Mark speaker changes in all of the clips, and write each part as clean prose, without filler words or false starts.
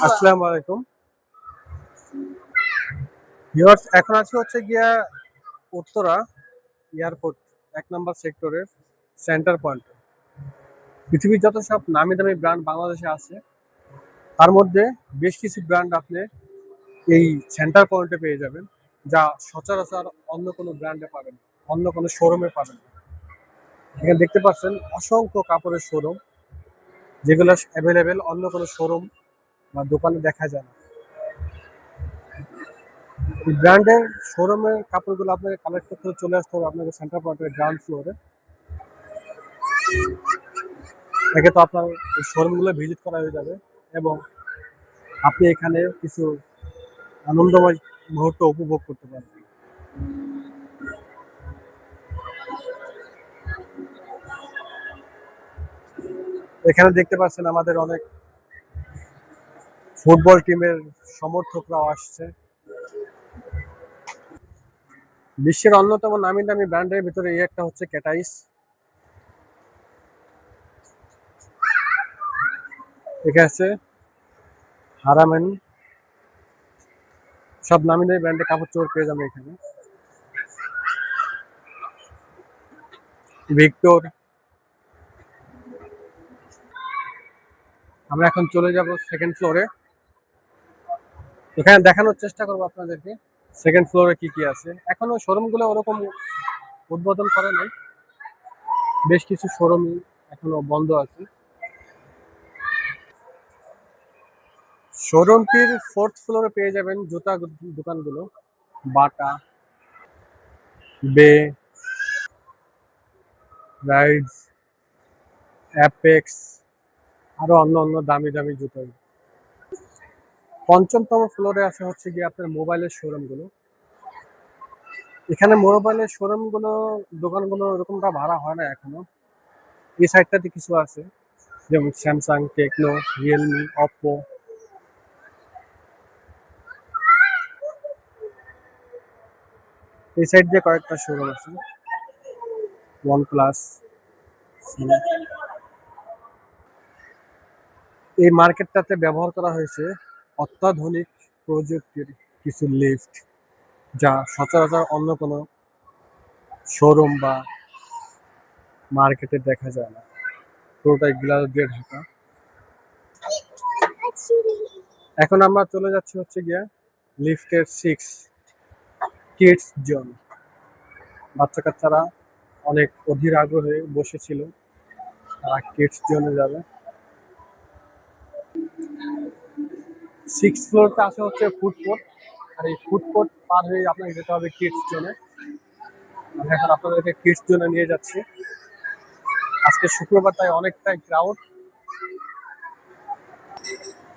Speaker 1: আসসালামু আলাইকুম ভিউয়ার্স। এখন আছি হচ্ছে গিয়া উত্তরা এয়ারপোর্ট 1 নম্বর সেক্টরের সেন্টার পয়েন্ট। পৃথিবীর যত সব নামি দামি ব্র্যান্ড বাংলাদেশে আছে তার মধ্যে বেশ কিছু ব্র্যান্ড আপনি এই সেন্টার পয়েন্টে পেয়ে যাবেন, যা সচরাচর অন্য কোনো ব্র্যান্ডে পাবেন, অন্য কোনো শোরুমে পাবেন না। এখানে দেখতে পাচ্ছেন অসংখ্য কাপড়ের শোরুম, যেগুলো অ্যাভেলেবেল অন্য কোনো শোরুম বা দোকানে দেখা যায় না। ব্র্যান্ডের শোরুমের কাপড়গুলো আপনাকে কালেক্ট করতে চলে আসতে হবে আপনাকে সেন্টার পয়েন্টের গ্রাউন্ড ফ্লোরে। একে তো আপনার এই শোরুমগুলো ভিজিট করা হয়ে যাবে এবং আপনি এখানে কিছু আনন্দময় মুহূর্ত উপভোগ করতে পারবেন। এখানে দেখতে পাচ্ছেন আমাদের অনেক ফুটবল টিমের সমর্থকরাও আসছে। বিশ্বের অন্যতম নামি দামি ব্র্যান্ডের ভিতরে এই একটা হচ্ছে ক্যাটাইস। এখানে আছে হারামেন, সব নামি দামি ব্র্যান্ডের কাপড় চোপড় পেয়ে যাবেন এখানে। ভিক্টর। আমরা এখন চলে যাব সেকেন্ড ফ্লোরে, এখানে দেখানোর চেষ্টা করবো আপনাদেরকে সেকেন্ড ফ্লোরে কি কি আছে। এখনো শোরুমগুলো ওরকম উদ্বোধন করে নাই, বেশ কিছু শোরুম এখনো বন্ধ আছে। শোরুমটির ফোর্থ ফ্লোরে পেয়ে যাবেন জুতা দোকানগুলো, বাটা, বে, রাইডস, অ্যাপেক্স, আরো অন্য অন্য দামি দামি জুতো। পঞ্চমতম ফ্লোরে আছে হচ্ছে গিয়ে আপনার মোবাইলের শোরুমগুলো। এখানে মোবাইলের শোরুমগুলো দোকানগুলো ওরকমটা ভাড়া হয় না এখনো। এই সাইডটাতে কিছু আছে, যেমন স্যামসাং, টেকনো, রিয়েলমি, অপো। এই সাইড দিয়ে কয়েকটা শোরুম আছে, ওয়ান প্লাস। এই মার্কেটটাতে ব্যবহার করা হয়েছে অত্যাধুনিক প্রযুক্তির কিছু লিফট, যা সচরাচর অন্য কোনো শোরুম বা মার্কেটে দেখা যায় না। পুরোটাই গ্লাস দিয়ে ঢাকা। এখন আমরা চলে যাচ্ছি হচ্ছে গিয়া লিফটের 6 কিডস জোন। বাচ্চা কাচ্চারা অনেক অধীর আগ্রহে বসেছিল, তারা কিডস জোনে যাবে। 6 ফ্লোরতে আসা হচ্ছে ফুড কোর্ট, আর এই ফুড কোর্ট পার হয়ে আপনাকে যেতে হবে কিডস জোনে। আমি এখন আপনাদেরকে কিডস জোনে নিয়ে যাচ্ছি। আজকে শুক্রবার, তাই অনেকটাই ক্রাউড।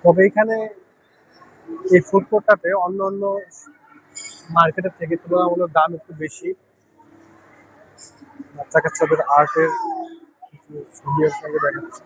Speaker 1: তবে এখানে এই ফুড কোর্টটাতে অন্য অন্য মার্কেটের থেকে তুলনামূলক দাম একটু বেশি। বাচ্চা কাচ্চাদের আর্টের কিছু ছবি আপনাকে দেখাচ্ছি।